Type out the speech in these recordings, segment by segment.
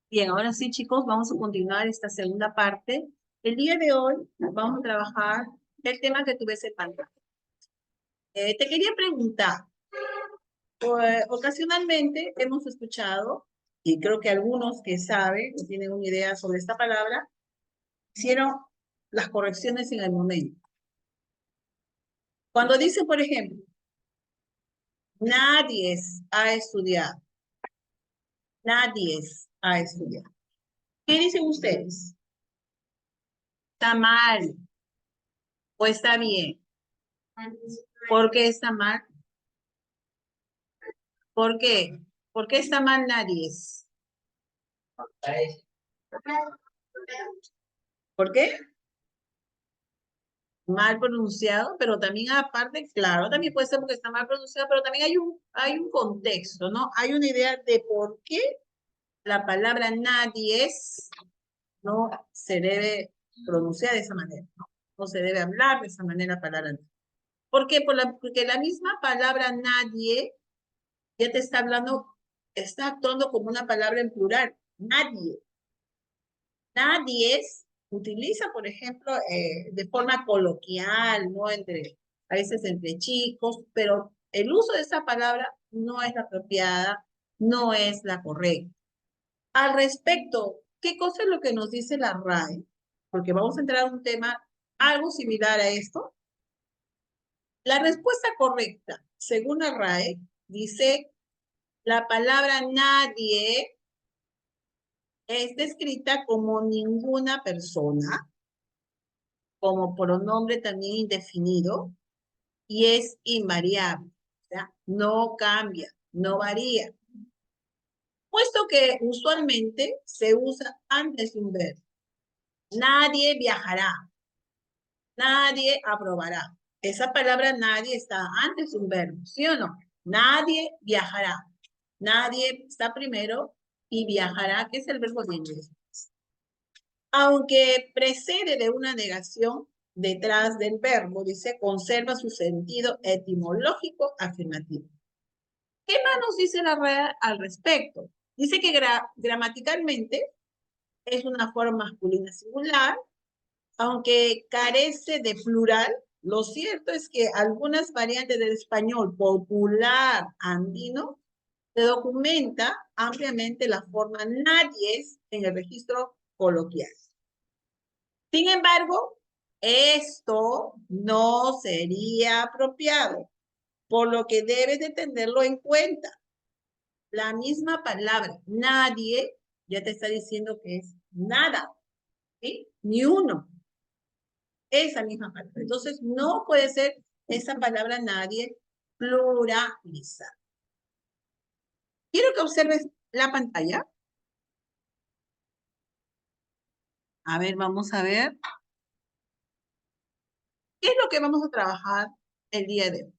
Bien, ahora sí, chicos, vamos a continuar esta segunda parte. El día de hoy vamos a trabajar el tema que tú ves en pantalla. Te quería preguntar, ocasionalmente hemos escuchado, y creo que algunos que saben o tienen una idea sobre esta palabra, hicieron las correcciones en el momento. Cuando dice, por ejemplo, nadie ha estudiado, nadie ha estudiado. ¿Qué dicen ustedes? ¿Está mal o está bien? ¿Por qué está mal? ¿Por qué? ¿Por qué está mal nadie? ¿Por qué? Mal pronunciado, pero también aparte, claro, también puede ser porque está mal pronunciado, pero también hay un contexto, ¿no? Hay una idea de por qué la palabra nadie no se debe pronunciar de esa manera, ¿no? No se debe hablar de esa manera palabra. ¿Por qué? Porque la misma palabra nadie ya te está hablando, está actuando como una palabra en plural. Nadie. Nadie utiliza, por ejemplo, de forma coloquial, ¿no? A veces entre chicos, pero el uso de esa palabra no es la apropiada, no es la correcta. Al respecto, ¿qué cosa es lo que nos dice la RAE? Porque vamos a entrar a un tema algo similar a esto. La respuesta correcta, según la RAE, dice la palabra nadie es descrita como ninguna persona, como pronombre también indefinido, y es invariable, o sea, no cambia, no varía, puesto que usualmente se usa antes de un verbo. Nadie viajará, nadie aprobará. Esa palabra nadie está antes de un verbo, ¿sí o no? Nadie viajará, nadie está primero y viajará, que es el verbo de inglés. Aunque precede de una negación, detrás del verbo, dice, conserva su sentido etimológico afirmativo. ¿Qué más nos dice la RAE al respecto? Dice que gramaticalmente es una forma masculina singular, aunque carece de plural. Lo cierto es que algunas variantes del español popular andino se documenta ampliamente la forma nadies en el registro coloquial. Sin embargo, esto no sería apropiado, por lo que debes de tenerlo en cuenta. La misma palabra, nadie, ya te está diciendo que es nada, ¿sí? Ni uno. Esa misma palabra. Entonces, no puede ser esa palabra nadie pluralizada. Quiero que observes la pantalla. A ver, vamos a ver. ¿Qué es lo que vamos a trabajar el día de hoy?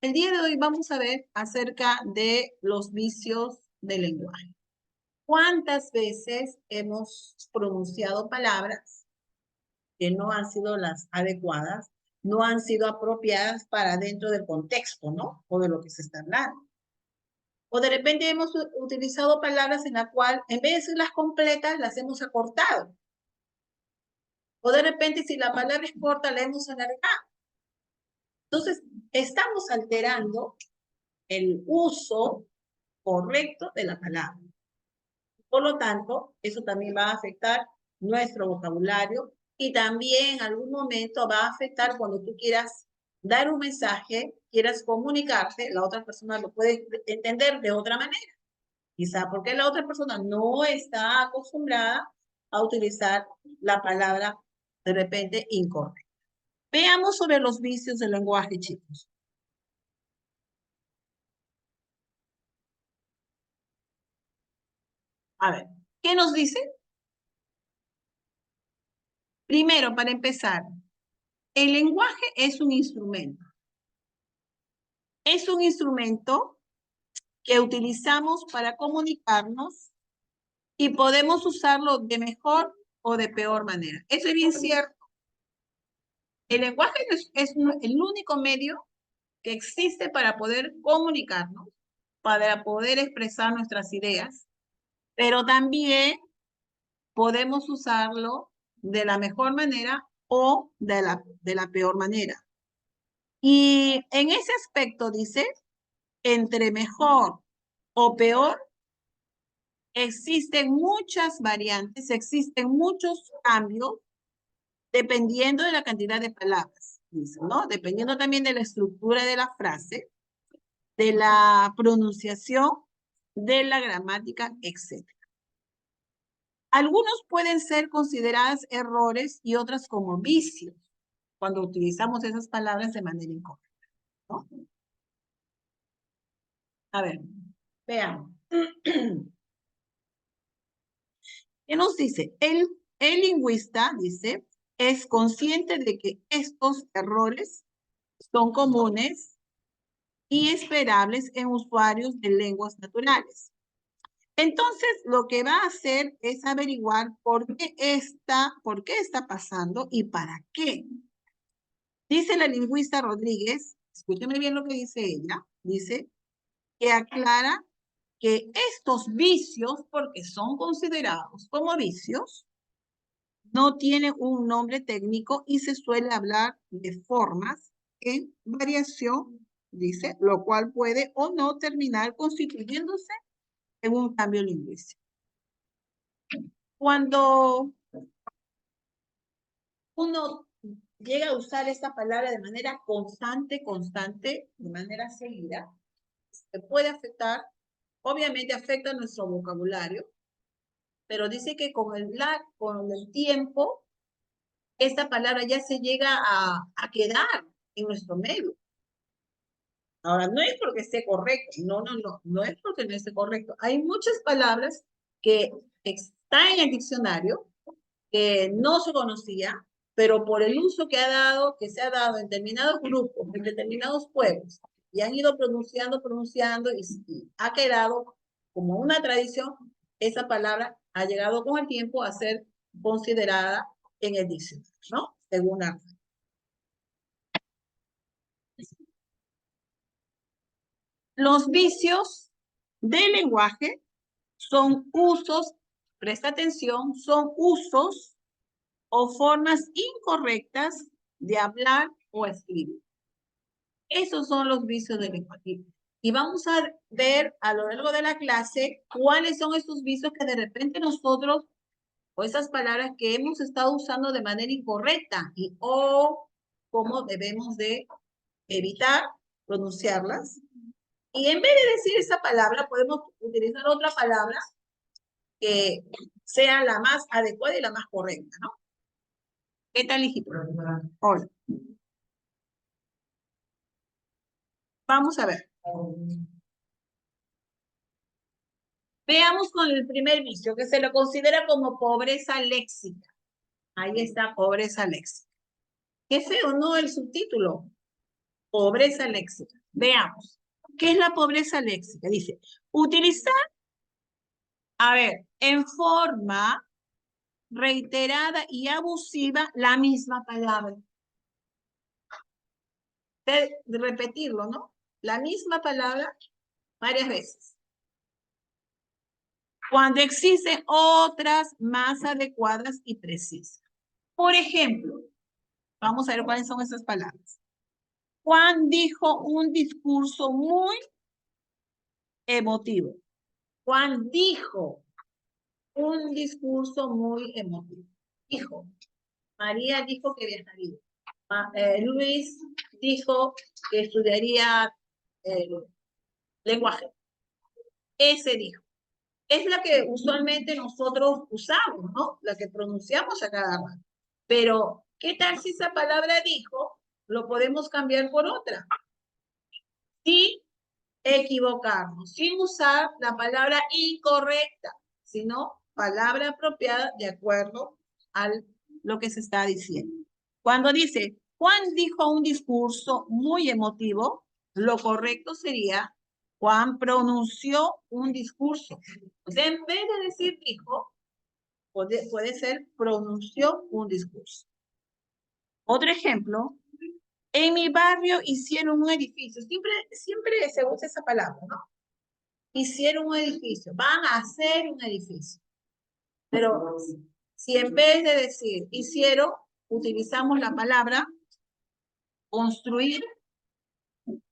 El día de hoy vamos a ver acerca de los vicios del lenguaje. ¿Cuántas veces hemos pronunciado palabras que no han sido las adecuadas, no han sido apropiadas para dentro del contexto, ¿no? O de lo que se está hablando? O de repente hemos utilizado palabras en la cual, en vez de ser las completas, las hemos acortado. O de repente, si la palabra es corta, la hemos alargado. Entonces, estamos alterando el uso correcto de la palabra. Por lo tanto, eso también va a afectar nuestro vocabulario y también en algún momento va a afectar cuando tú quieras dar un mensaje, quieras comunicarte, la otra persona lo puede entender de otra manera. Quizá porque la otra persona no está acostumbrada a utilizar la palabra de repente incorrecta. Veamos sobre los vicios del lenguaje, chicos. A ver, ¿qué nos dice? Primero, para empezar, el lenguaje es un instrumento. Es un instrumento que utilizamos para comunicarnos y podemos usarlo de mejor o de peor manera. Eso es bien cierto. El lenguaje es el único medio que existe para poder comunicarnos, para poder expresar nuestras ideas, pero también podemos usarlo de la mejor manera o de la peor manera. Y en ese aspecto dice, entre mejor o peor, existen muchas variantes, existen muchos cambios dependiendo de la cantidad de palabras, dice, ¿no? Dependiendo también de la estructura de la frase, de la pronunciación, de la gramática, etc. Algunos pueden ser considerados errores y otras como vicios cuando utilizamos esas palabras de manera incorrecta, ¿no? A ver, veamos. ¿Qué nos dice? El lingüista, dice, es consciente de que estos errores son comunes y esperables en usuarios de lenguas naturales. Entonces, lo que va a hacer es averiguar por qué está pasando y para qué. Dice la lingüista Rodríguez, escúcheme bien lo que dice ella, dice que aclara que estos vicios, porque son considerados como vicios, no tienen un nombre técnico y se suele hablar de formas en variación, dice, lo cual puede o no terminar constituyéndose en un cambio lingüístico. Cuando uno llega a usar esta palabra de manera constante, de manera seguida, se puede afectar, obviamente afecta nuestro vocabulario, pero dice que con el tiempo, esta palabra ya se llega a quedar en nuestro medio. Ahora, no es porque esté correcto, no es porque no esté correcto. Hay muchas palabras que están en el diccionario, que no se conocía, pero por el uso que se ha dado en determinados grupos, en determinados pueblos, y han ido pronunciando, y ha quedado como una tradición, esa palabra ha llegado con el tiempo a ser considerada en el diccionario, ¿no? Según la... Los vicios del lenguaje son usos, presta atención, son usos o formas incorrectas de hablar o escribir. Esos son los vicios del lenguaje. Y vamos a ver a lo largo de la clase cuáles son estos vicios que de repente nosotros, o esas palabras que hemos estado usando de manera incorrecta, o cómo debemos de evitar pronunciarlas. Y en vez de decir esa palabra, podemos utilizar otra palabra que sea la más adecuada y la más correcta, ¿no? ¿Qué tal, hijito? Hola. Vamos a ver. Veamos con el primer vicio, que se lo considera como pobreza léxica. Ahí está, pobreza léxica. Qué feo, ¿no? El subtítulo. Pobreza léxica. Veamos. ¿Qué es la pobreza léxica? Dice, utilizar, a ver, en forma reiterada y abusiva la misma palabra. De repetirlo, ¿no? La misma palabra varias veces. Cuando existen otras más adecuadas y precisas. Por ejemplo, vamos a ver cuáles son esas palabras. Juan dijo un discurso muy emotivo. Juan dijo un discurso muy emotivo. Dijo. María dijo que viajaría. Luis dijo que estudiaría lenguaje. Ese dijo. Es la que usualmente nosotros usamos, ¿no? La que pronunciamos a cada rato. Pero, ¿qué tal si esa palabra dijo, lo podemos cambiar por otra? Sin equivocarnos, sin usar la palabra incorrecta, sino palabra apropiada de acuerdo a lo que se está diciendo. Cuando dice, Juan dijo un discurso muy emotivo, lo correcto sería, Juan pronunció un discurso. O sea, en vez de decir dijo, puede ser pronunció un discurso. Otro ejemplo, en mi barrio hicieron un edificio. Siempre se usa esa palabra, ¿no? hicieron un edificio, van a hacer un edificio. Pero si en vez de decir hicieron, utilizamos la palabra construir,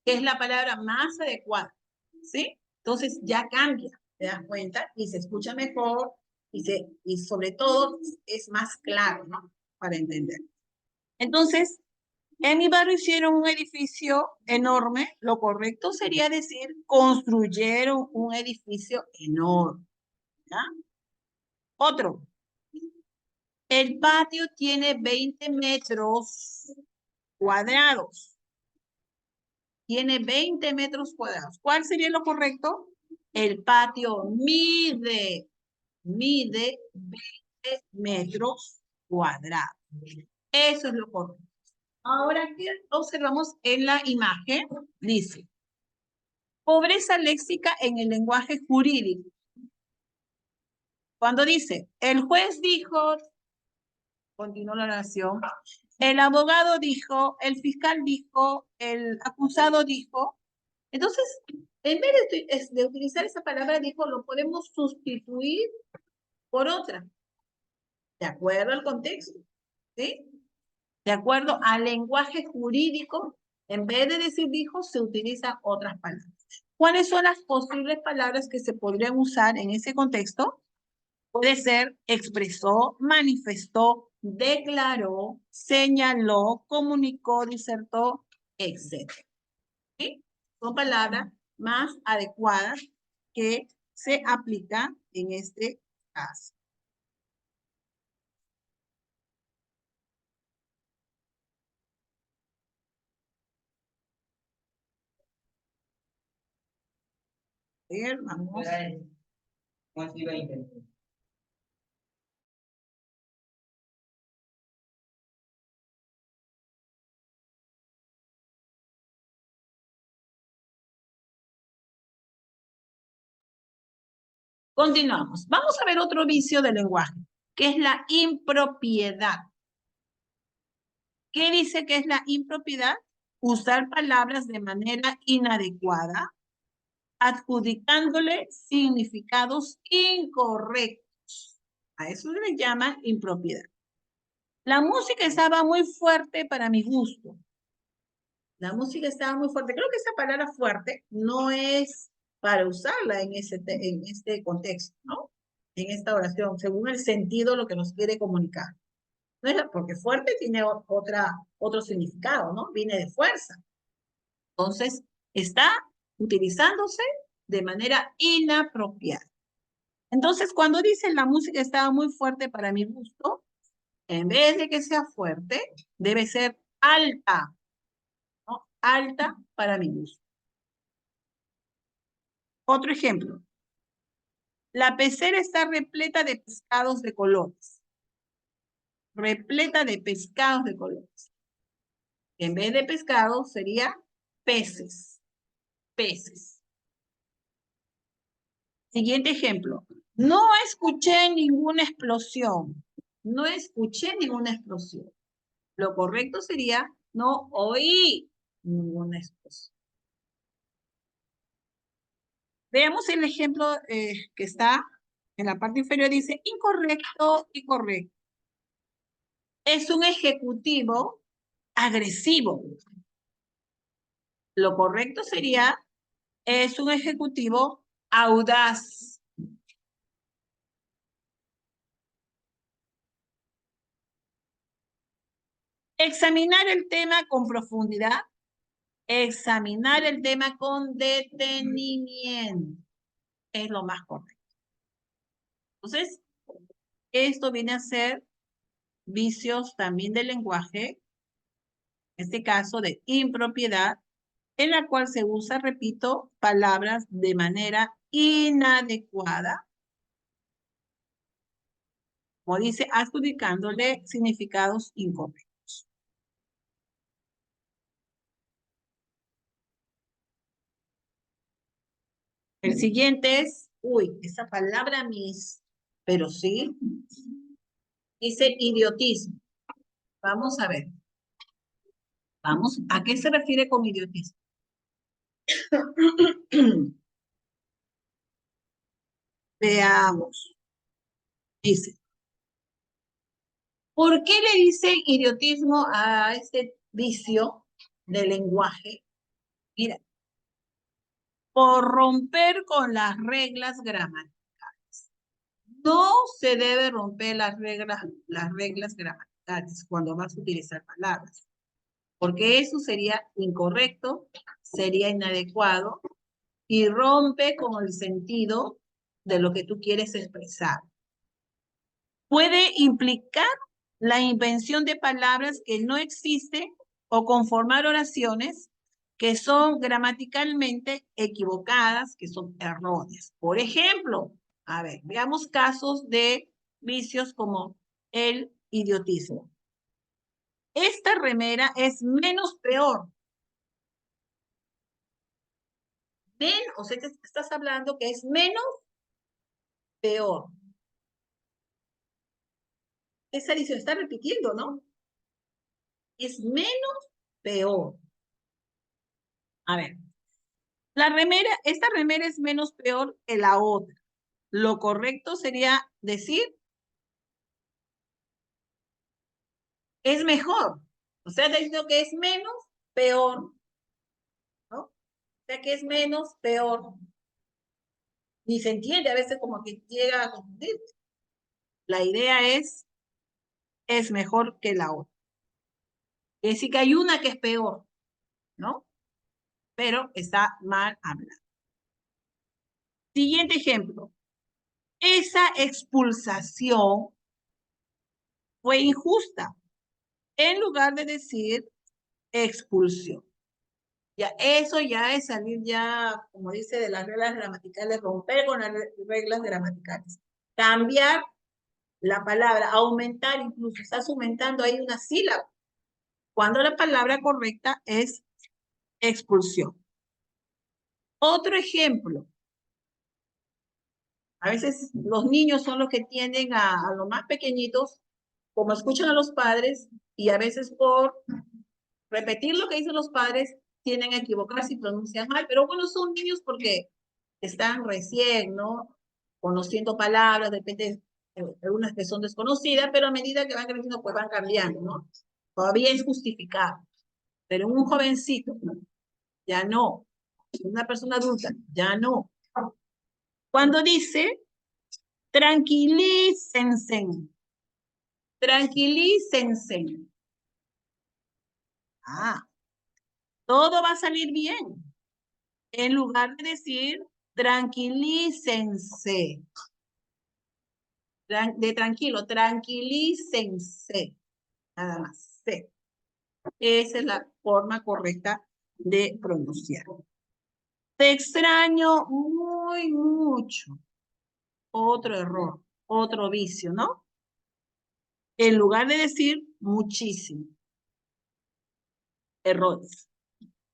que es la palabra más adecuada, ¿sí? Entonces ya cambia, ¿te das cuenta? Y se escucha mejor y sobre todo es más claro, ¿no? Para entender. Entonces, en mi barrio hicieron un edificio enorme. Lo correcto sería decir construyeron un edificio enorme, ¿ya? Otro. El patio tiene 20 metros cuadrados. Tiene 20 metros cuadrados. ¿Cuál sería lo correcto? El patio mide 20 metros cuadrados. Eso es lo correcto. Ahora, ¿qué observamos en la imagen? Dice, pobreza léxica en el lenguaje jurídico. Cuando dice, el juez dijo, continuó la oración, el abogado dijo, el fiscal dijo, el acusado dijo. Entonces, en vez de utilizar esa palabra dijo, lo podemos sustituir por otra, de acuerdo al contexto, ¿sí? De acuerdo al lenguaje jurídico, en vez de decir dijo, se utilizan otras palabras. ¿Cuáles son las posibles palabras que se podrían usar en ese contexto? Puede ser expresó, manifestó, declaró, señaló, comunicó, disertó, etc. ¿Sí? Son palabras más adecuadas que se aplican en este caso. A ver, vamos. Continuamos. Vamos a ver otro vicio del lenguaje, que es la impropiedad. ¿Qué dice que es la impropiedad? Usar palabras de manera inadecuada, adjudicándole significados incorrectos. A eso se le llama impropiedad. La música estaba muy fuerte para mi gusto. La música estaba muy fuerte. Creo que esa palabra fuerte no es para usarla en este contexto, ¿no? En esta oración, según el sentido, lo que nos quiere comunicar. No es porque fuerte tiene otro significado, ¿no? Viene de fuerza. Entonces, está utilizándose de manera inapropiada. Entonces, cuando dice la música estaba muy fuerte para mi gusto, en vez de que sea fuerte, debe ser alta, ¿no? Alta para mi gusto. Otro ejemplo. La pecera está repleta de pescados de colores. Repleta de pescados de colores. En vez de pescado sería peces. Peces. Siguiente ejemplo. No escuché ninguna explosión. No escuché ninguna explosión. Lo correcto sería no oí ninguna explosión. Veamos el ejemplo que está en la parte inferior. Dice incorrecto y correcto. Es un ejecutivo agresivo. Lo correcto sería es un ejecutivo audaz. Examinar el tema con profundidad. Examinar el tema con detenimiento. Es lo más correcto. Entonces, esto viene a ser vicios también del lenguaje, en este caso de impropiedad, en la cual se usa, repito, palabras de manera inadecuada, como dice, adjudicándole significados incorrectos. El siguiente es, uy, esa palabra pero sí, dice idiotismo. Vamos a ver. Vamos, ¿a qué se refiere con idiotismo? Veamos. Dice, ¿por qué le dicen idiotismo a este vicio del lenguaje? Mira, por romper con las reglas gramaticales. No se debe romper las reglas gramaticales cuando vas a utilizar palabras, porque eso sería incorrecto, sería inadecuado y rompe con el sentido de lo que tú quieres expresar. Puede implicar la invención de palabras que no existen o conformar oraciones que son gramaticalmente equivocadas, que son erróneas. Por ejemplo, a ver, veamos casos de vicios como el idiotismo. Esta remera es menos peor. O sea, te estás hablando que es menos peor. Esa edición está repitiendo, ¿no? Es menos peor. A ver, esta remera es menos peor que la otra. Lo correcto sería decir, es mejor. O sea, está diciendo que es menos peor, ¿no? O sea, que es menos peor. Ni se entiende a veces como que llega a confundir. La idea es mejor que la otra. Es decir, que hay una que es peor, ¿no? Pero está mal hablada. Siguiente ejemplo. Esa expulsación fue injusta. En lugar de decir expulsión. Ya, eso ya es salir ya, como dice, de las reglas gramaticales, romper con las reglas gramaticales. Cambiar la palabra, aumentar, incluso estás aumentando ahí una sílaba, cuando la palabra correcta es expulsión. Otro ejemplo. A veces los niños son los que tienden a los más pequeñitos, como escuchan a los padres, y a veces por repetir lo que dicen los padres, tienden a equivocarse y pronuncian mal, pero bueno, son niños porque están recién, ¿no? Conociendo palabras, de repente algunas que son desconocidas, pero a medida que van creciendo, pues van cambiando, ¿no? Todavía es justificado, pero un jovencito, ¿no? Ya no. Una persona adulta, ya no. Cuando dice, tranquilícense, tranquilícense. Ah, todo va a salir bien. En lugar de decir, tranquilícense. De tranquilo, tranquilícense. Nada más. C. Esa es la forma correcta de pronunciar. Te extraño muy mucho. Otro error, otro vicio, ¿no? En lugar de decir muchísimo. Errores.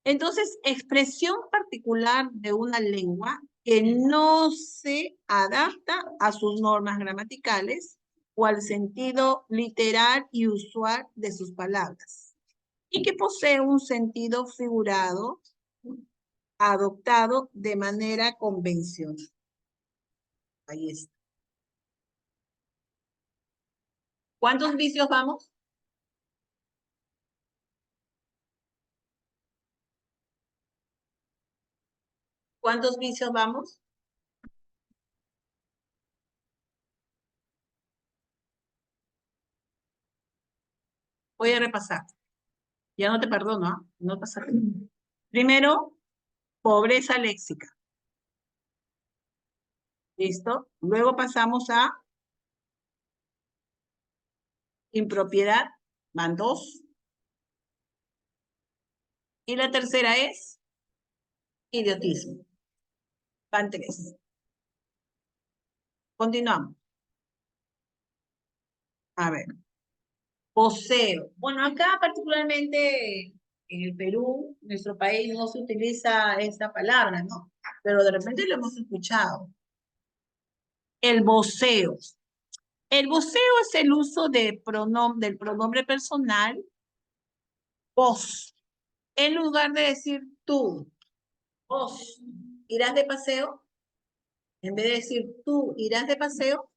Entonces, expresión particular de una lengua que no se adapta a sus normas gramaticales o al sentido literal y usual de sus palabras, y que posee un sentido figurado adoptado de manera convencional. Ahí está. ¿Cuántos vicios vamos? ¿Cuántos vicios vamos? Voy a repasar. Ya no te perdono, ¿ah? No pasa nada. Primero, pobreza léxica. ¿Listo? Luego pasamos a impropiedad, van 2. Y la tercera es idiotismo, van 3. Continuamos. A ver, poseo. Bueno, acá particularmente en el Perú, nuestro país, no se utiliza esta palabra, ¿no? Pero de repente lo hemos escuchado. El voceo. El voceo es el uso del pronombre personal, vos. En lugar de decir tú, vos, ¿irás de paseo? En vez de decir tú irás de paseo,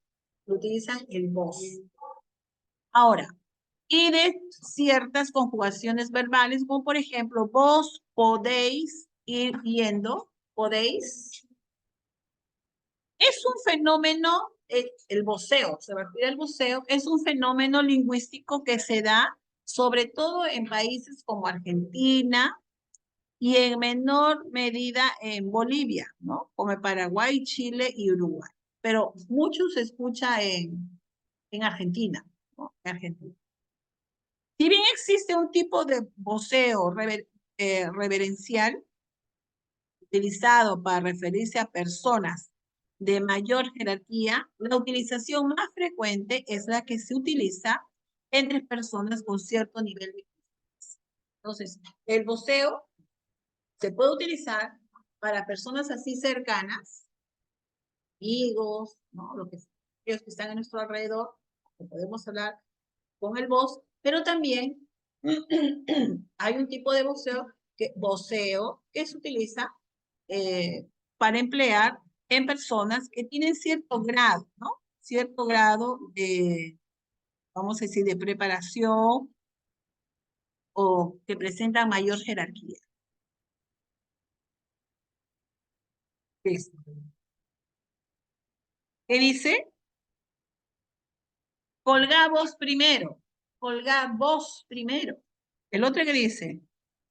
utilizan el vos. Ahora, y de ciertas conjugaciones verbales, como por ejemplo, vos podéis ir viendo, podéis. Es un fenómeno, el voceo, se refiere al voceo, es un fenómeno lingüístico que se da sobre todo en países como Argentina y en menor medida en Bolivia, ¿no? Como Paraguay, Chile y Uruguay. Pero mucho se escucha en Argentina, ¿no? En Argentina. Si bien existe un tipo de voceo reverencial utilizado para referirse a personas de mayor jerarquía, la utilización más frecuente es la que se utiliza entre personas con cierto nivel de confianza. Entonces, el voceo se puede utilizar para personas así cercanas, amigos, ¿no? Ellos que están a nuestro alrededor, que podemos hablar con el voz, pero también hay un tipo de voceo que se utiliza para emplear en personas que tienen cierto grado, ¿no? Cierto grado de, vamos a decir, de preparación o que presentan mayor jerarquía. ¿Qué dice? Colga vos primero. Colga vos primero. El otro que dice,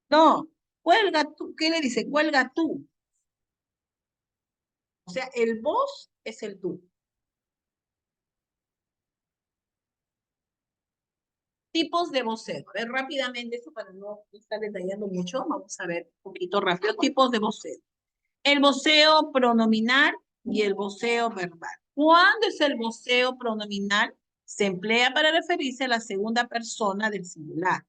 no, cuelga tú. ¿Qué le dice? Cuelga tú. O sea, el vos es el tú. Tipos de voceo. A ver rápidamente, eso para no estar detallando mucho, vamos a ver un poquito rápido. Tipos de voceo. El voceo pronominal y el voceo verbal. ¿Cuándo es el voceo pronominal? Se emplea para referirse a la segunda persona del singular.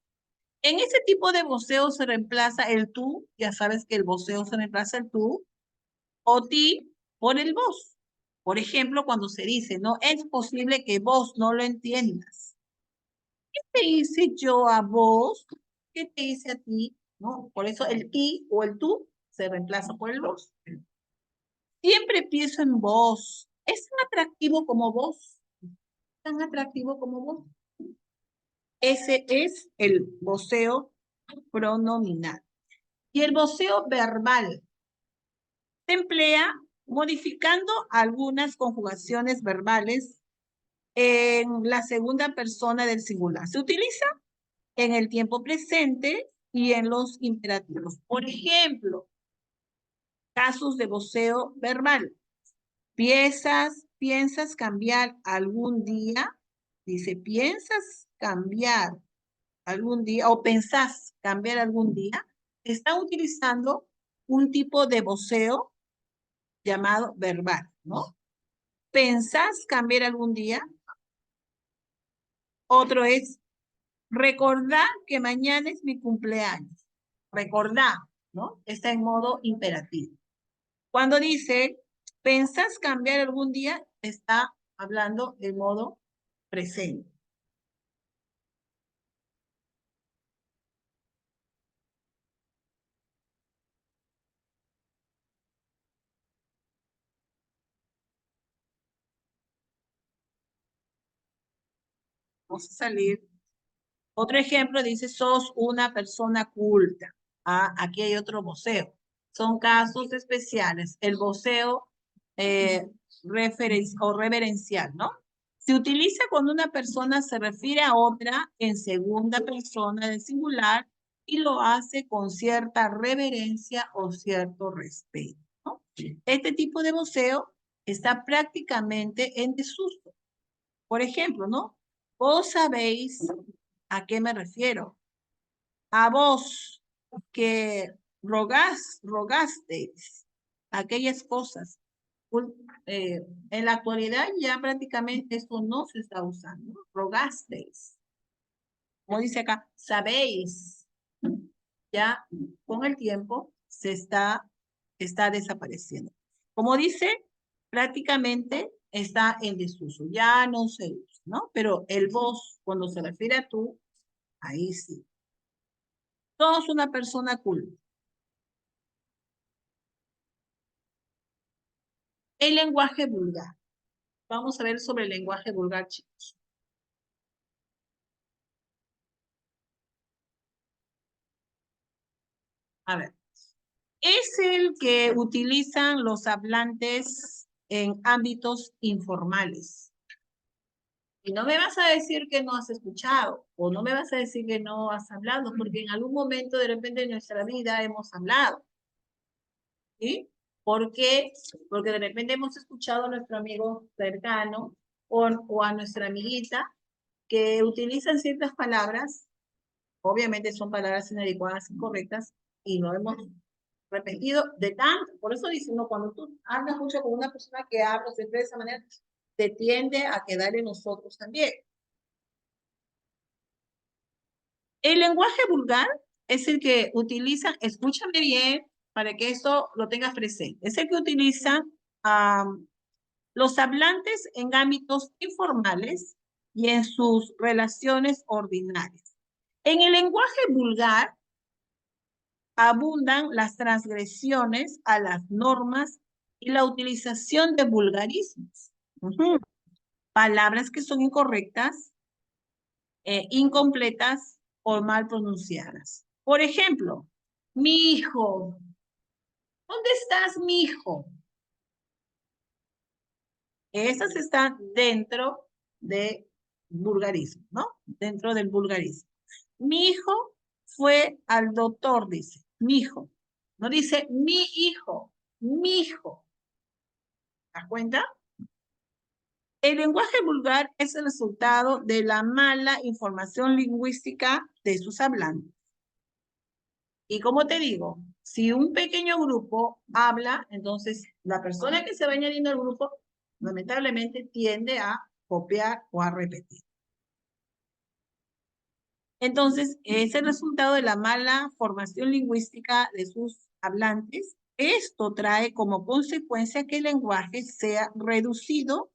En ese tipo de voceo se reemplaza el tú, ya sabes que el voceo se reemplaza el tú, o ti por el vos. Por ejemplo, cuando se dice, no es posible que vos no lo entiendas. ¿Qué te hice yo a vos? ¿Qué te hice a ti? ¿No? Por eso el ti o el tú se reemplaza por el vos. Siempre pienso en vos. Es tan atractivo como vos. Tan atractivo como vos. Ese es el voceo pronominal. Y el voceo verbal se emplea modificando algunas conjugaciones verbales en la segunda persona del singular. Se utiliza en el tiempo presente y en los imperativos. Por ejemplo, casos de voceo verbal. ¿Piensas cambiar algún día? Dice, ¿piensas cambiar algún día o pensás cambiar algún día? Está utilizando un tipo de voceo llamado verbal, ¿no? ¿Pensás cambiar algún día? Otro es, recordá que mañana es mi cumpleaños. Recordá, ¿no? Está en modo imperativo. Cuando dice, ¿pensás cambiar algún día? Está hablando en modo presente. Vamos a salir. Otro ejemplo dice, sos una persona culta. Ah, aquí hay otro voceo. Son casos especiales. El voceo o reverencial, ¿no? Se utiliza cuando una persona se refiere a otra en segunda persona del singular y lo hace con cierta reverencia o cierto respeto, ¿no? Este tipo de voceo está prácticamente en desuso. Por ejemplo, ¿no? Vos sabéis a qué me refiero. A vos que rogasteis aquellas cosas. En la actualidad ya prácticamente esto no se está usando. Rogasteis. Como dice acá, sabéis. Ya con el tiempo está desapareciendo. Como dice, prácticamente está en desuso. Ya no se usa, ¿no? Pero el vos, cuando se refiere a tú, ahí sí. Sos una persona culta. El lenguaje vulgar. Vamos a ver sobre el lenguaje vulgar, chicos. A ver. Es el que utilizan los hablantes en ámbitos informales. Y no me vas a decir que no has escuchado, o no me vas a decir que no has hablado, porque en algún momento de repente en nuestra vida hemos hablado. ¿Sí? ¿Por qué? Porque de repente hemos escuchado a nuestro amigo cercano o a nuestra amiguita que utilizan ciertas palabras, obviamente son palabras inadecuadas, incorrectas, y lo hemos repetido de tanto. Por eso dice uno, cuando tú hablas mucho con una persona que habla siempre de esa manera, te tiende a quedar en nosotros también. El lenguaje vulgar es el que utilizan, escúchame bien, para que esto lo tengas presente, es el que utilizan los hablantes en ámbitos informales y en sus relaciones ordinarias. En el lenguaje vulgar abundan las transgresiones a las normas y la utilización de vulgarismos. Palabras que son incorrectas, incompletas o mal pronunciadas. Por ejemplo, mi hijo. ¿Dónde estás, mi hijo? Esas están dentro de vulgarismo, ¿no? Dentro del vulgarismo. Mi hijo fue al doctor, dice, mi hijo. No dice mi hijo, mi hijo. ¿Te das cuenta? El lenguaje vulgar es el resultado de la mala información lingüística de sus hablantes. Y como te digo, si un pequeño grupo habla, entonces la persona que se va añadiendo al grupo lamentablemente tiende a copiar o a repetir. Entonces, es el resultado de la mala formación lingüística de sus hablantes. Esto trae como consecuencia que el lenguaje sea reducido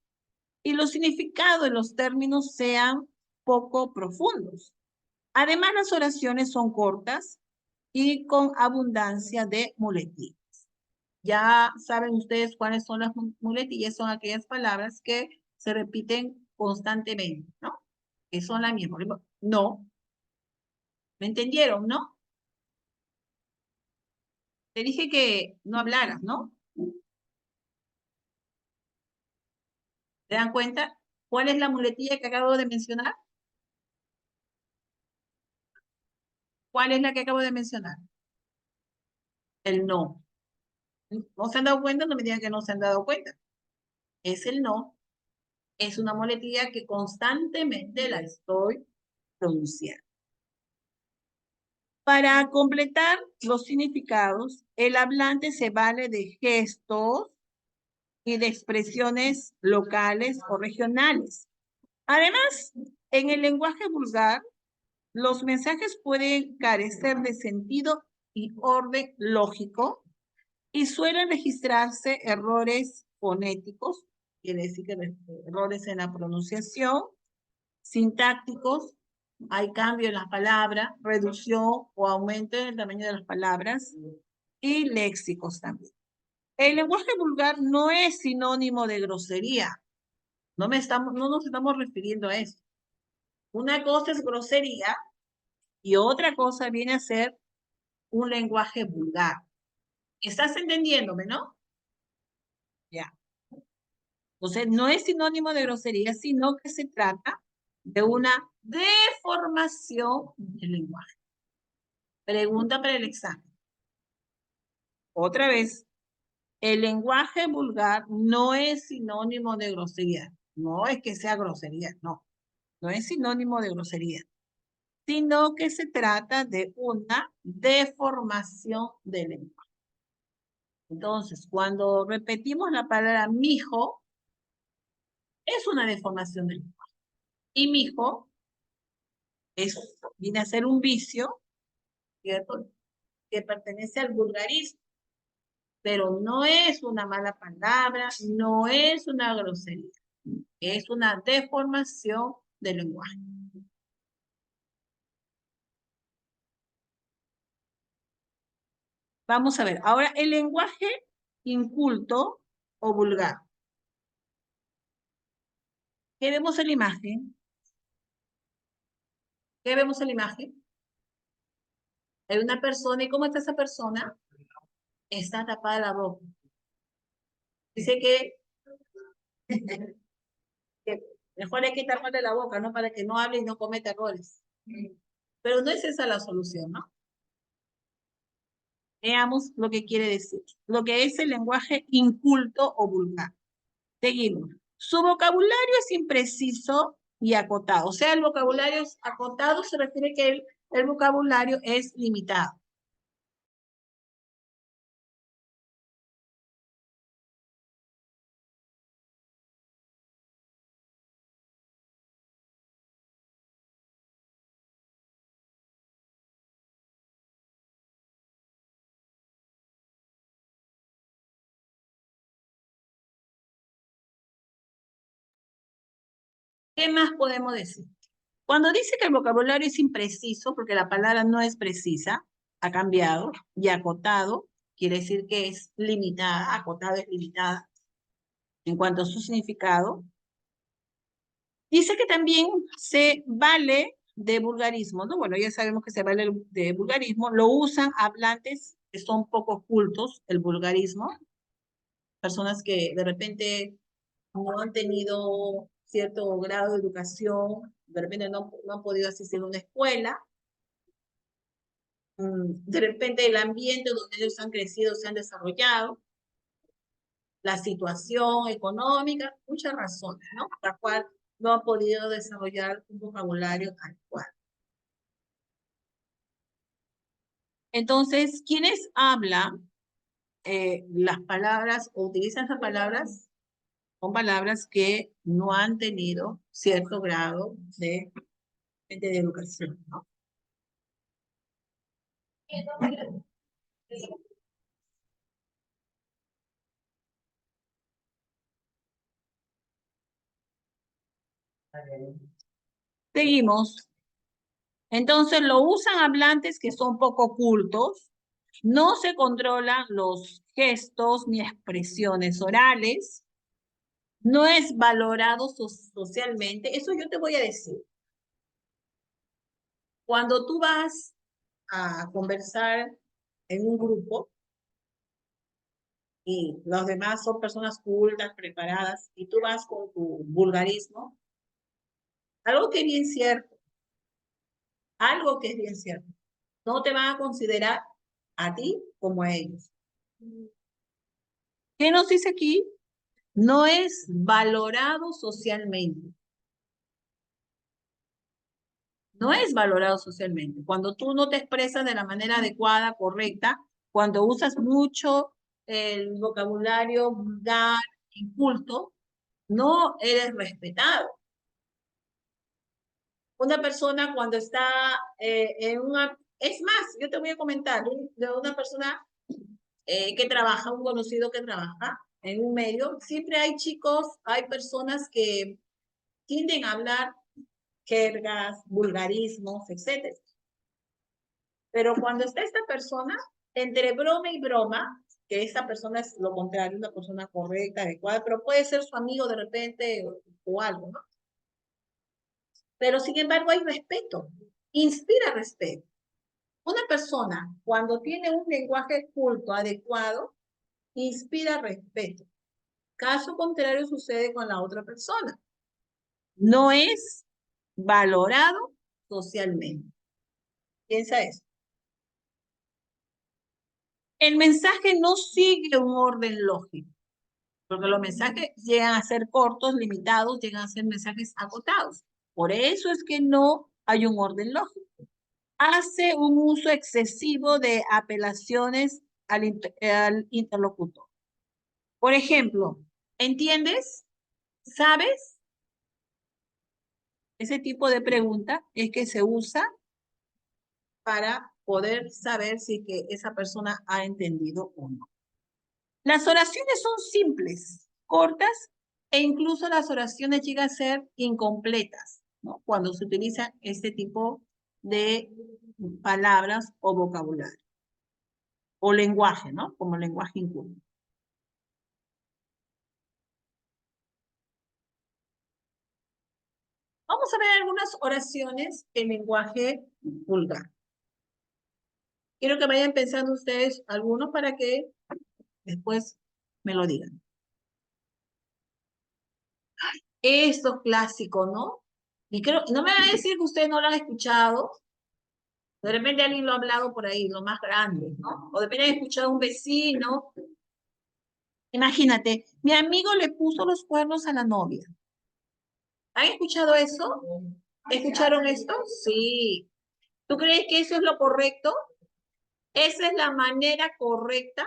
y los significados de los términos sean poco profundos. Además, las oraciones son cortas y con abundancia de muletillas. Ya saben ustedes cuáles son las muletillas, son aquellas palabras que se repiten constantemente, ¿no? Que son las mismas. Por ejemplo, no. ¿Me entendieron, no? Te dije que no hablaras, ¿no? ¿Te dan cuenta? ¿Cuál es la muletilla que acabo de mencionar? ¿Cuál es la que acabo de mencionar? El no. ¿No se han dado cuenta? No me digan que no se han dado cuenta. Es el no. Es una muletilla que constantemente la estoy pronunciando. Para completar los significados, el hablante se vale de gestos y de expresiones locales o regionales. Además, en el lenguaje vulgar, los mensajes pueden carecer de sentido y orden lógico y suelen registrarse errores fonéticos, quiere decir que errores en la pronunciación, sintácticos, hay cambio en las palabras, reducción o aumento en el tamaño de las palabras y léxicos también. El lenguaje vulgar no es sinónimo de grosería. No nos estamos refiriendo a eso. Una cosa es grosería y otra cosa viene a ser un lenguaje vulgar. ¿Estás entendiéndome, no? Ya. Entonces, no es sinónimo de grosería, sino que se trata de una deformación del lenguaje. Pregunta para el examen. Otra vez, el lenguaje vulgar no es sinónimo de grosería. No es que sea grosería, no. No es sinónimo de grosería, sino que se trata de una deformación del lenguaje. Entonces, cuando repetimos la palabra mijo, es una deformación del lenguaje. Y mijo viene a ser un vicio, ¿cierto? Que pertenece al vulgarismo, pero no es una mala palabra, no es una grosería, es una deformación del lenguaje. Vamos a ver, ahora el lenguaje inculto o vulgar. ¿Qué vemos en la imagen? ¿Qué vemos en la imagen? Hay una persona, ¿y cómo está esa persona? Está tapada la boca. Dice que mejor hay que taparle la boca, ¿no? Para que no hable y no cometa errores. Pero no es esa la solución, ¿no? Veamos lo que quiere decir. Lo que es el lenguaje inculto o vulgar. Seguimos. Su vocabulario es impreciso y acotado. O sea, el vocabulario es acotado, se refiere que el vocabulario es limitado. ¿Qué más podemos decir? Cuando dice que el vocabulario es impreciso, porque la palabra no es precisa, ha cambiado, y acotado, quiere decir que es limitada, acotado es limitada en cuanto a su significado. Dice que también se vale de vulgarismo, ¿no? Bueno, ya sabemos que se vale de vulgarismo, lo usan hablantes que son poco cultos, el vulgarismo, personas que de repente no han tenido cierto grado de educación, de repente no han podido asistir a una escuela, de repente el ambiente donde ellos han crecido, se han desarrollado, la situación económica, muchas razones, ¿no? Por la cual no han podido desarrollar un vocabulario adecuado. Entonces, quienes hablan las palabras o utilizan esas palabras son palabras que no han tenido cierto grado de educación, ¿no? Seguimos. Entonces lo usan hablantes que son poco cultos, no se controlan los gestos ni expresiones orales, no es valorado socialmente. Eso yo te voy a decir. Cuando tú vas a conversar en un grupo y los demás son personas cultas, preparadas, y tú vas con tu vulgarismo, algo que es bien cierto, algo que es bien cierto, no te van a considerar a ti como a ellos. ¿Qué nos dice aquí? No es valorado socialmente. No es valorado socialmente. Cuando tú no te expresas de la manera adecuada, correcta, cuando usas mucho el vocabulario vulgar, inculto, no eres respetado. Una persona cuando está en una... Es más, yo te voy a comentar de una persona que trabaja, un conocido que trabaja en un medio. Siempre hay chicos, hay personas que tienden a hablar jergas, vulgarismos, etcétera. Pero cuando está esta persona, entre broma y broma, que esta persona es lo contrario, una persona correcta, adecuada, pero puede ser su amigo de repente o algo, ¿no? Pero sin embargo hay respeto, inspira respeto. Una persona cuando tiene un lenguaje culto adecuado, inspira respeto. Caso contrario sucede con la otra persona. No es valorado socialmente. Piensa eso. El mensaje no sigue un orden lógico, porque los mensajes llegan a ser cortos, limitados, llegan a ser mensajes acotados. Por eso es que no hay un orden lógico. Hace un uso excesivo de apelaciones al interlocutor. Por ejemplo, ¿entiendes? ¿Sabes? Ese tipo de pregunta es que se usa para poder saber si que esa persona ha entendido o no. Las oraciones son simples, cortas, e incluso las oraciones llegan a ser incompletas, ¿no? Cuando se utiliza este tipo de palabras o vocabulario, o lenguaje, ¿no? Como lenguaje inculto. Vamos a ver algunas oraciones en lenguaje vulgar. Quiero que vayan pensando ustedes algunos para que después me lo digan. Esto es clásico, ¿no? Y creo, no me van a decir que ustedes no lo han escuchado. De repente alguien lo ha hablado por ahí, lo más grande, ¿no? O de repente han escuchado a un vecino. Imagínate, mi amigo le puso los cuernos a la novia. ¿Han escuchado eso? ¿Escucharon esto? Sí. ¿Tú crees que eso es lo correcto? ¿Esa es la manera correcta?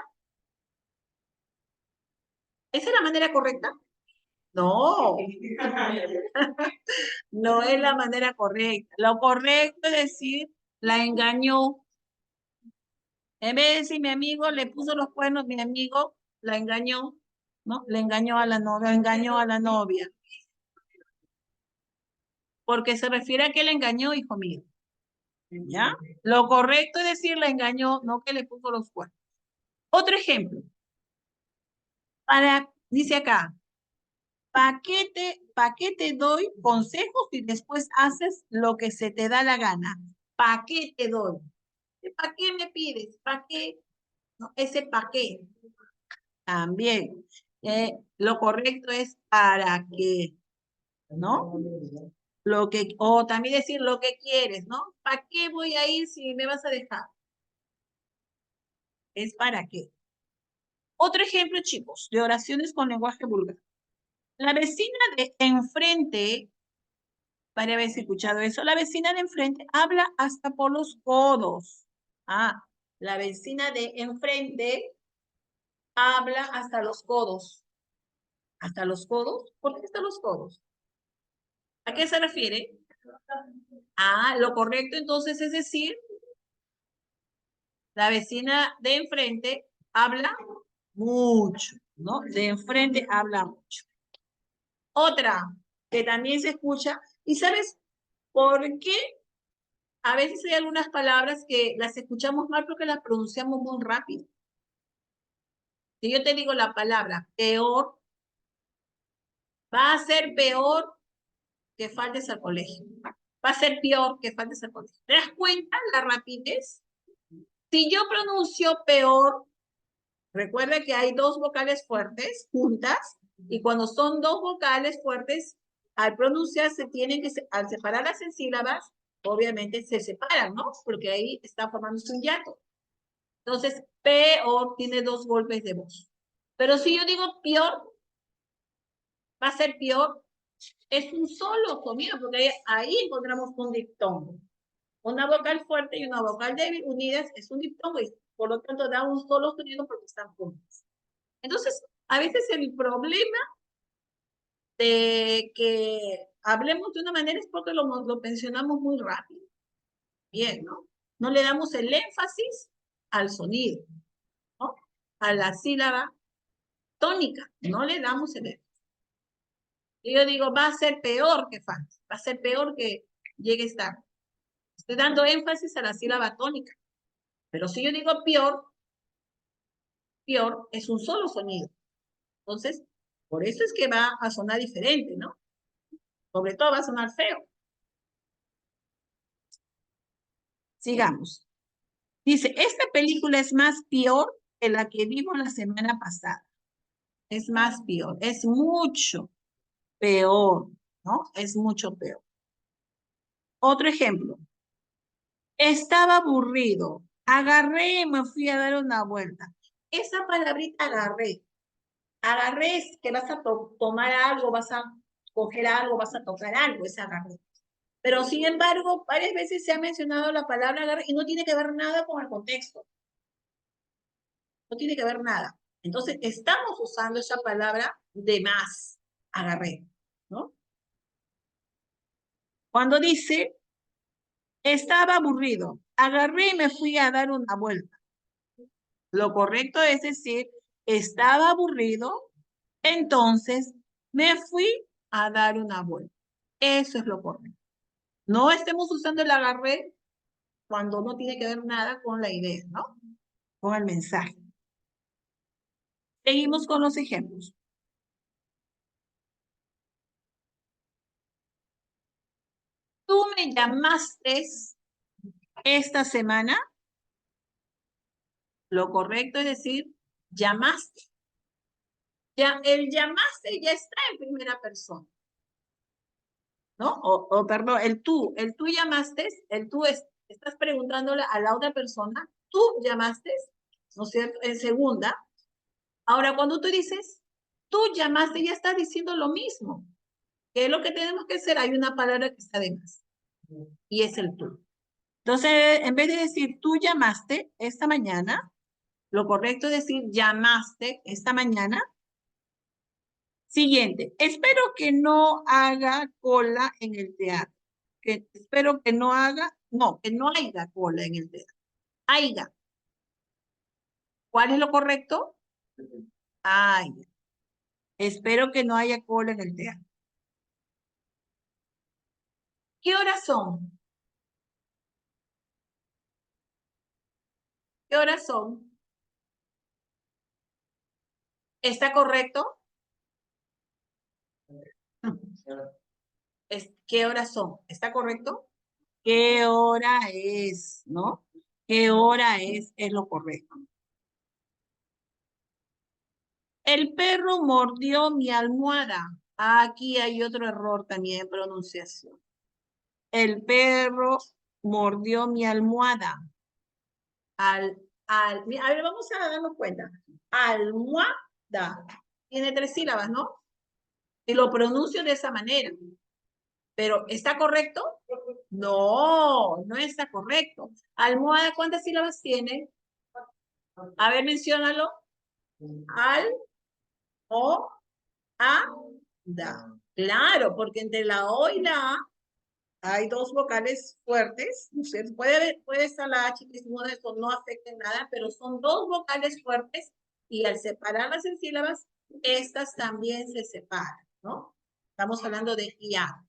¿Esa es la manera correcta? No, no es la manera correcta. Lo correcto es decir, la engañó. En vez de decir mi amigo le puso los cuernos, mi amigo la engañó, ¿no? Le engañó a la novia, engañó a la novia. Porque se refiere a que le engañó, hijo mío. ¿Ya? Lo correcto es decir la engañó, no que le puso los cuernos. Otro ejemplo. Dice acá, ¿para qué te doy consejos y después haces lo que se te da la gana? ¿Para qué te doy? ¿Para qué me pides? ¿Para qué? No, ese para qué. También. Lo correcto es para qué, ¿no? Lo que, o también decir lo que quieres, ¿no? ¿Para qué voy a ir si me vas a dejar? Es para qué. Otro ejemplo, chicos, de oraciones con lenguaje vulgar. La vecina de enfrente, para haber escuchado eso, la vecina de enfrente habla hasta por los codos. Ah, la vecina de enfrente habla hasta los codos. ¿Hasta los codos? ¿Por qué hasta los codos? ¿A qué se refiere? Ah, lo correcto entonces es decir, la vecina de enfrente habla mucho, ¿no? De enfrente habla mucho. Otra que también se escucha, ¿y sabes por qué? A veces hay algunas palabras que las escuchamos mal porque las pronunciamos muy rápido. Si yo te digo la palabra peor, va a ser peor que faltes al colegio. Va a ser peor que faltes al colegio. ¿Te das cuenta la rapidez? Si yo pronuncio peor, recuerda que hay dos vocales fuertes juntas y cuando son dos vocales fuertes, al pronunciar se tienen que, al separar las sílabas, obviamente se separan, ¿no? Porque ahí está formándose un hiato. Entonces, peor tiene dos golpes de voz. Pero si yo digo peor, va a ser peor, es un solo sonido, porque ahí encontramos un diptongo. Una vocal fuerte y una vocal débil unidas es un diptongo y por lo tanto da un solo sonido porque están juntas. Entonces, a veces el problema de que hablemos de una manera es porque lo mencionamos muy rápido. Bien, ¿no? No le damos el énfasis al sonido, ¿no? A la sílaba tónica, no le damos el énfasis. Y yo digo, va a ser peor que falte, va a ser peor que llegue esta. Estoy dando énfasis a la sílaba tónica. Pero si yo digo peor, peor es un solo sonido. Entonces, por eso es que va a sonar diferente, ¿no? Sobre todo va a sonar feo. Sigamos. Dice, esta película es más peor que la que vimos la semana pasada. Es más peor, es mucho peor, ¿no? Es mucho peor. Otro ejemplo. Estaba aburrido. Agarré y me fui a dar una vuelta. Esa palabrita agarré. Agarré es que vas a tomar algo, vas a coger algo, vas a tocar algo, es agarré. Pero sin embargo, varias veces se ha mencionado la palabra agarré y no tiene que ver nada con el contexto. No tiene que ver nada. Entonces, estamos usando esa palabra de más, agarré, ¿no? Cuando dice, estaba aburrido, agarré y me fui a dar una vuelta. Lo correcto es decir, estaba aburrido, entonces me fui a dar una vuelta. Eso es lo correcto. No estemos usando el agarré cuando no tiene que ver nada con la idea, ¿no? Con el mensaje. Seguimos con los ejemplos. ¿Tú me llamaste esta semana? Lo correcto es decir, llamaste. Ya, el llamaste ya está en primera persona, ¿no? Perdón, el tú llamaste, estás preguntándole a la otra persona, tú llamaste, ¿no es cierto? En segunda. Ahora, cuando tú dices, tú llamaste, ya estás diciendo lo mismo. ¿Qué es lo que tenemos que hacer? Hay una palabra que está de más, y es el tú. Entonces, en vez de decir, tú llamaste esta mañana, lo correcto es decir, llamaste esta mañana. Siguiente, espero que no haga cola en el teatro. Espero que no haga, no, que no haya cola en el teatro. Haya. ¿Cuál es lo correcto? Haya. Espero que no haya cola en el teatro. ¿Qué horas son? ¿Qué horas son? ¿Está correcto? ¿Qué horas son? ¿Está correcto? ¿Qué hora es? ¿No? ¿Qué hora es? Es lo correcto. El perro mordió mi almohada. Aquí hay otro error también en pronunciación. El perro mordió mi almohada. A ver, vamos a darnos cuenta. Almohada. Tiene 3 sílabas, ¿no? Y lo pronuncio de esa manera. Pero, ¿está correcto? No, no está correcto. Almohada, ¿cuántas sílabas tiene? A ver, menciónalo. Al, o, a, da. Claro, porque entre la O y la A hay 2 vocales fuertes. Usted puede estar la H, que uno de estos no afecta en nada, pero son 2 vocales fuertes y al separarlas en sílabas, estas también se separan, ¿no? Estamos hablando de IA.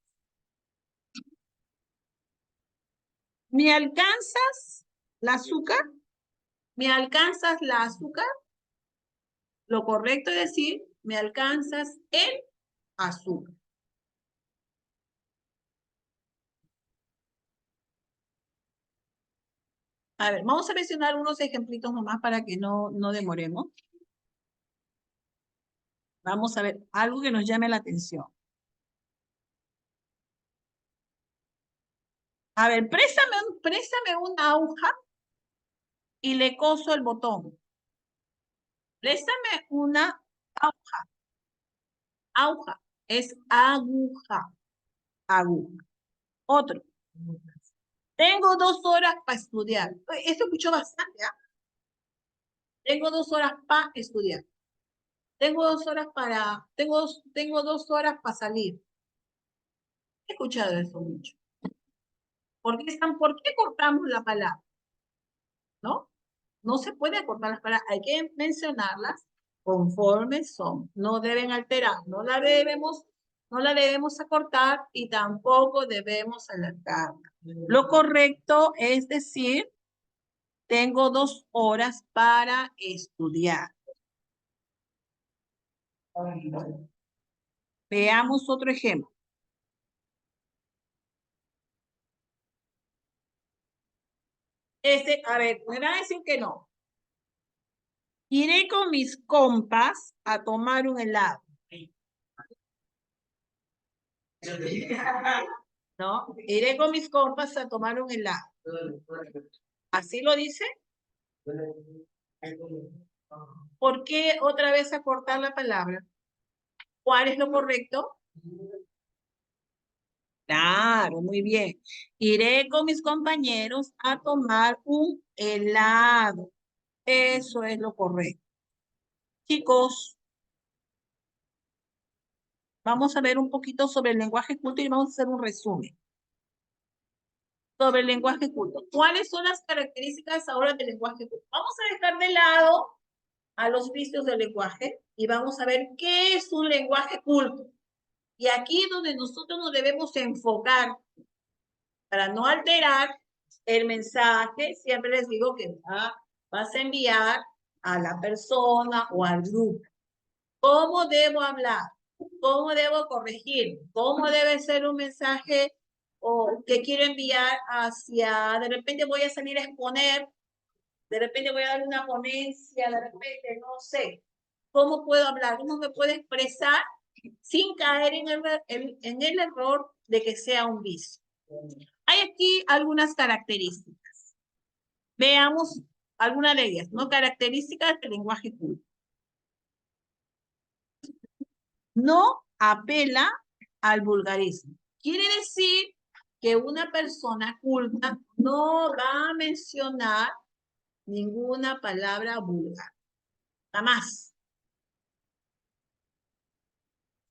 ¿Me alcanzas la azúcar? ¿Me alcanzas la azúcar? Lo correcto es decir, ¿me alcanzas el azúcar? A ver, vamos a mencionar unos ejemplitos nomás para que no demoremos. Vamos a ver algo que nos llame la atención. A ver, préstame una aguja y le coso el botón. Préstame una aguja. Aguja es aguja. Aguja. Otro. Tengo 2 horas para estudiar. Esto escuchó bastante, ¿ah? Tengo 2 horas para estudiar. Tengo 2 horas para salir. He escuchado eso mucho. ¿Por qué cortamos la palabra? ¿No? No se puede acortar las palabras, hay que mencionarlas conforme son. No deben alterar, no la debemos acortar y tampoco debemos alargarla. Lo correcto es decir, tengo 2 horas para estudiar. Veamos otro ejemplo. A ver, me van a decir que no. Iré con mis compas a tomar un helado. ¿No? Iré con mis compas a tomar un helado. ¿Así lo dice? ¿Por qué otra vez acortar la palabra? ¿Cuál es lo correcto? Claro, muy bien. Iré con mis compañeros a tomar un helado. Eso es lo correcto. Chicos, vamos a ver un poquito sobre el lenguaje culto y vamos a hacer un resumen. Sobre el lenguaje culto. ¿Cuáles son las características ahora del lenguaje culto? Vamos a dejar de lado a los vicios del lenguaje y vamos a ver qué es un lenguaje culto. Y aquí es donde nosotros nos debemos enfocar para no alterar el mensaje. Siempre les digo que vas a enviar a la persona o al grupo. ¿Cómo debo hablar? ¿Cómo debo corregir? ¿Cómo debe ser un mensaje o que quiero enviar hacia, de repente voy a salir a exponer, de repente voy a dar una ponencia, de repente, no sé. ¿Cómo puedo hablar? ¿Cómo me puedo expresar sin caer en el error de que sea un vicio? Hay aquí algunas características. Veamos algunas de ellas, ¿no? Características del lenguaje culto. No apela al vulgarismo. Quiere decir que una persona culta no va a mencionar ninguna palabra vulgar. Jamás.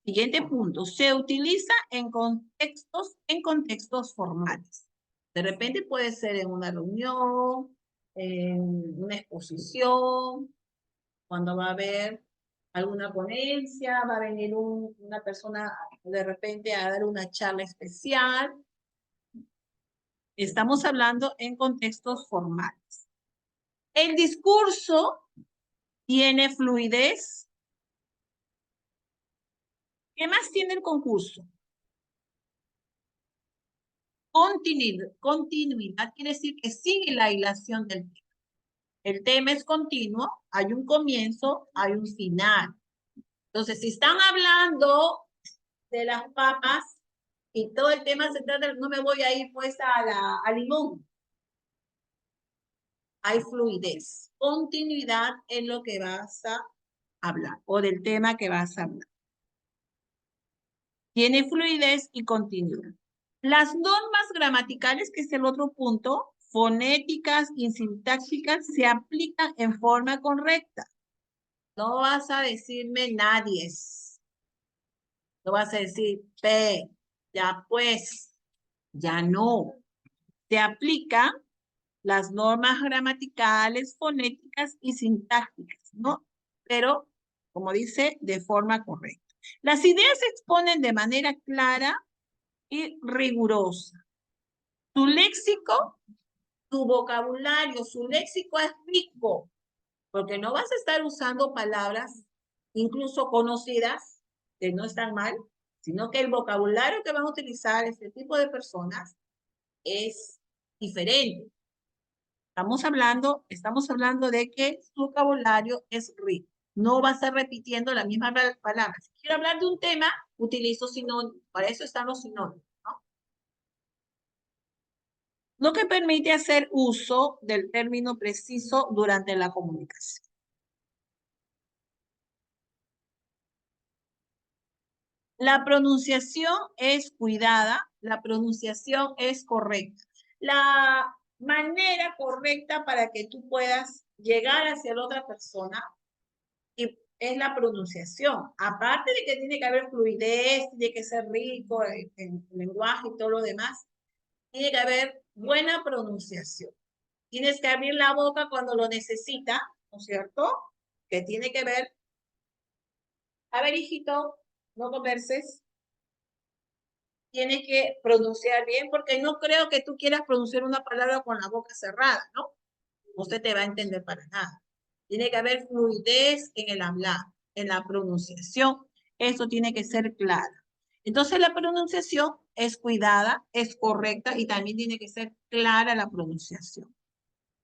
Siguiente punto. Se utiliza en contextos formales. De repente puede ser en una reunión, en una exposición, cuando va a haber alguna ponencia, va a venir una persona de repente a dar una charla especial. Estamos hablando en contextos formales. El discurso tiene fluidez. ¿Qué más tiene el concurso? Continuidad quiere decir que sigue la hilación del tema. El tema es continuo, hay un comienzo, hay un final. Entonces, si están hablando de las papas y todo el tema se trata, no me voy a ir pues a limón. Hay fluidez, continuidad en lo que vas a hablar o del tema que vas a hablar. Tiene fluidez y continuidad. Las normas gramaticales, que es el otro punto, fonéticas y sintácticas, se aplican en forma correcta. No vas a decirme nadie. No vas a decir P, ya pues, ya no. Se aplican las normas gramaticales, fonéticas y sintácticas, ¿no? Pero, como dice, de forma correcta. Las ideas se exponen de manera clara y rigurosa. Tu léxico, tu vocabulario, su léxico es rico, porque no vas a estar usando palabras incluso conocidas, que no están mal, sino que el vocabulario que van a utilizar este tipo de personas es diferente. Estamos hablando de que su vocabulario es rico. No va a estar repitiendo la misma palabra. Si quiero hablar de un tema, utilizo sinónimos. Para eso están los sinónimos, ¿no? Lo que permite hacer uso del término preciso durante la comunicación. La pronunciación es cuidada, la pronunciación es correcta. La manera correcta para que tú puedas llegar hacia la otra persona es la pronunciación. Aparte de que tiene que haber fluidez, tiene que ser rico en lenguaje y todo lo demás, tiene que haber buena pronunciación. Tienes que abrir la boca cuando lo necesita, ¿no es cierto? Que tiene que ver, a ver, hijito, no converses. Tienes que pronunciar bien, porque no creo que tú quieras pronunciar una palabra con la boca cerrada, ¿no? No se te va a entender para nada. Tiene que haber fluidez en el hablar, en la pronunciación. Eso tiene que ser claro. Entonces la pronunciación es cuidada, es correcta y también tiene que ser clara la pronunciación.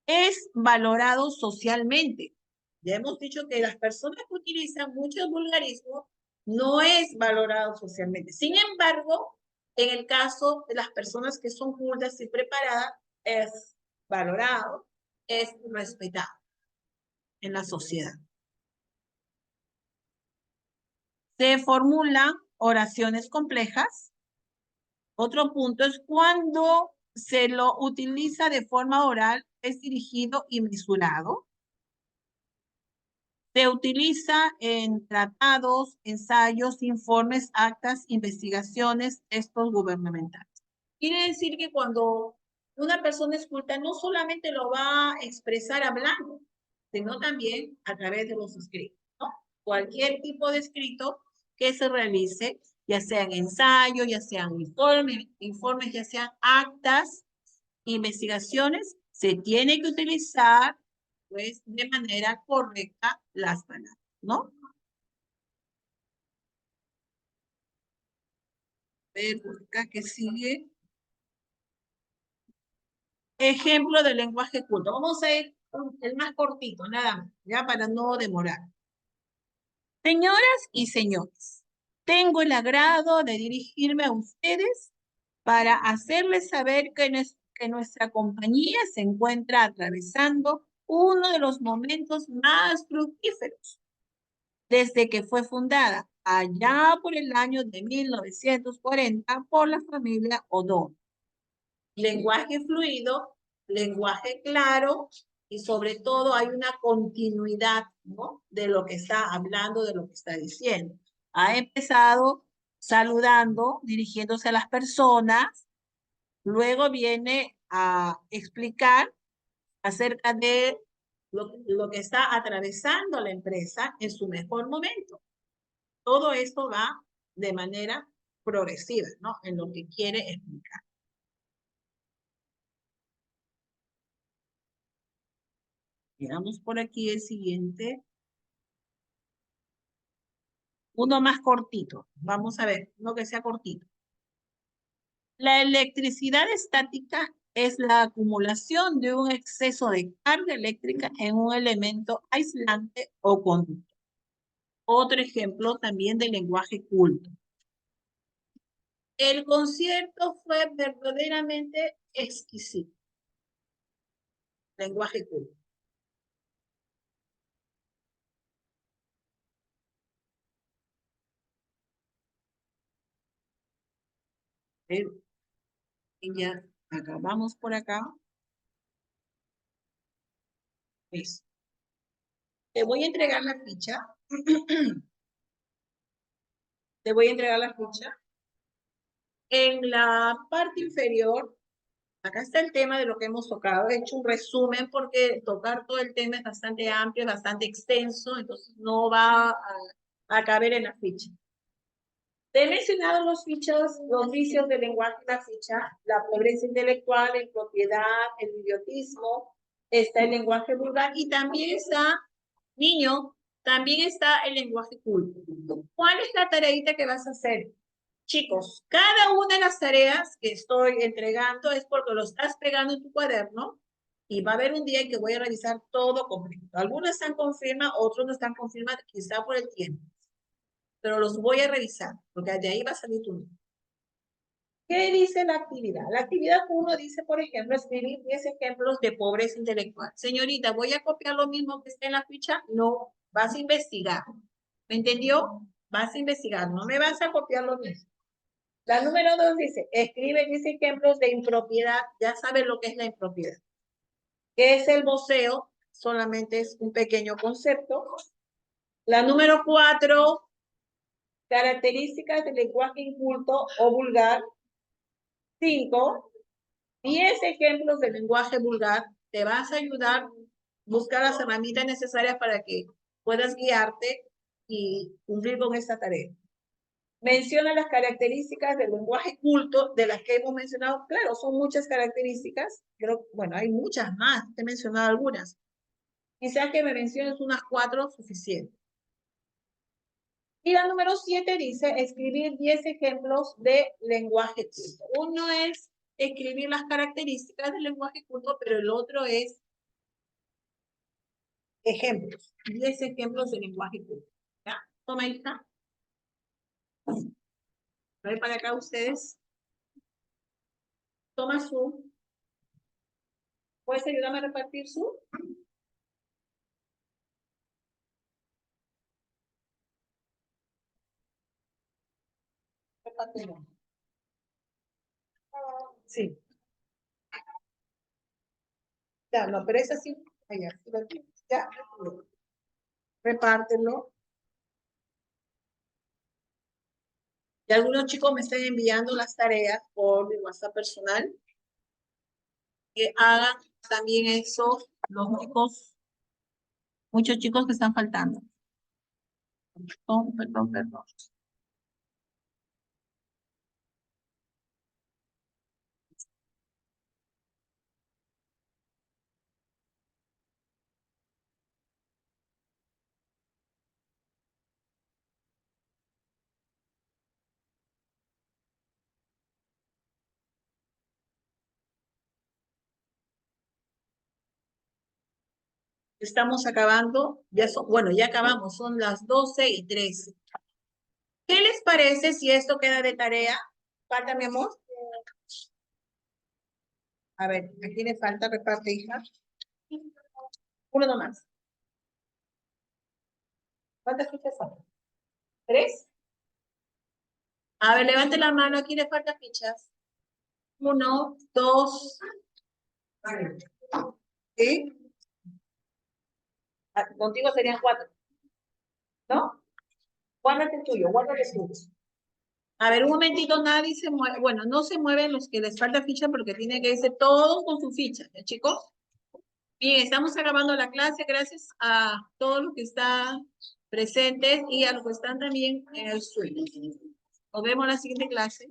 Es valorado socialmente. Ya hemos dicho que las personas que utilizan muchos vulgarismos no es valorado socialmente. Sin embargo, en el caso de las personas que son cultas y preparadas, es valorado, es respetado en la sociedad. Se formulan oraciones complejas. Otro punto es cuando se lo utiliza de forma oral, es dirigido y mesurado. Se utiliza en tratados, ensayos, informes, actas, investigaciones, textos gubernamentales. Quiere decir que cuando una persona es culta, no solamente lo va a expresar hablando, sino también a través de los escritos, ¿no? Cualquier tipo de escrito que se realice, ya sean ensayos, ya sean informes, ya sean actas, investigaciones, se tiene que utilizar pues de manera correcta las palabras, ¿no? A ver, acá que sigue. ejemplo de lenguaje culto. Vamos a ir con el más cortito, nada más, ya para no demorar. Señoras y señores, tengo el agrado de dirigirme a ustedes para hacerles saber que nuestra compañía se encuentra atravesando uno de los momentos más fructíferos desde que fue fundada allá por el año de 1940 por la familia O'Donnell. Lenguaje fluido, lenguaje claro y sobre todo hay una continuidad, ¿no? De lo que está hablando, de lo que está diciendo. Ha empezado saludando, dirigiéndose a las personas, luego viene a explicar acerca de lo que está atravesando la empresa en su mejor momento. Todo esto va de manera progresiva, ¿no? En lo que quiere explicar. Miramos por aquí el siguiente. Uno más cortito. Vamos a ver, uno que sea cortito. La electricidad estática es la acumulación de un exceso de carga eléctrica en un elemento aislante o conductor. Otro ejemplo también de lenguaje culto. El concierto fue verdaderamente exquisito. Lenguaje culto. Y ya acabamos por acá. Listo. Te voy a entregar la ficha. Te voy a entregar la ficha. En la parte inferior, acá está el tema de lo que hemos tocado. He hecho un resumen porque tocar todo el tema es bastante amplio, es bastante extenso, entonces no va a caber en la ficha. Te he mencionado los vicios del lenguaje en la ficha, la pobreza intelectual, la impropiedad, el idiotismo, está el lenguaje vulgar y también está, niño, también está el lenguaje culto. ¿Cuál es la tareita que vas a hacer? Chicos, cada una de las tareas que estoy entregando es porque lo estás pegando en tu cuaderno y va a haber un día en que voy a revisar todo completo. Algunos están confirmados, otros no están confirmados, quizá por el tiempo, pero los voy a revisar porque de ahí va a salir tu número. ¿Qué dice la actividad? La actividad 1 dice, por ejemplo, escribir 10 ejemplos de pobreza intelectual. Señorita, ¿voy a copiar lo mismo que está en la ficha? No, vas a investigar. ¿Me entendió? Vas a investigar, no me vas a copiar lo mismo. La número 2 dice, escribe 10 ejemplos de impropiedad. Ya sabes lo que es la impropiedad. ¿Qué es el voceo? Solamente es un pequeño concepto. La número 4, características del lenguaje inculto o vulgar. 5, 10 ejemplos de lenguaje vulgar. Te vas a ayudar a buscar las herramientas necesarias para que puedas guiarte y cumplir con esta tarea. Menciona las características del lenguaje culto de las que hemos mencionado. Claro, son muchas características. Creo, bueno, hay muchas más. Te he mencionado algunas. Quizás que me menciones unas 4 suficientes. Y la número 7 dice escribir 10 ejemplos de lenguaje culto. Uno es escribir las características del lenguaje culto, pero el otro es ejemplos. 10 ejemplos de lenguaje culto. ¿Ya? Toma, hija. Ven para acá ustedes. Toma su. ¿Puedes ayudarme a repartir su? Repártelo. Sí. Ya, no, pero es así. Allá, ya. Repártelo. Y algunos chicos me están enviando las tareas por mi WhatsApp personal. Que hagan también eso los chicos, muchos chicos que están faltando. Perdón, perdón, perdón. Estamos acabando, ya son, bueno, ya acabamos, son las 12:13. ¿Qué les parece si esto queda de tarea? ¿Falta, mi amor? A ver, ¿a quién le falta? Reparte, hija. Uno nomás. ¿Cuántas fichas son? ¿Tres? A ver, levante la mano, ¿a quién le falta fichas? Uno, dos. ¿Sí? Ah, contigo serían cuatro, ¿no? Guárdate el tuyo, guárdate el tuyo. A ver, un momentito, nadie se mueve. Bueno, no se mueven los que les falta ficha porque tienen que irse todos con su ficha, ¿ya, chicos? Bien, estamos acabando la clase. Gracias a todos los que están presentes y a los que están también en el Zoom. Nos vemos en la siguiente clase.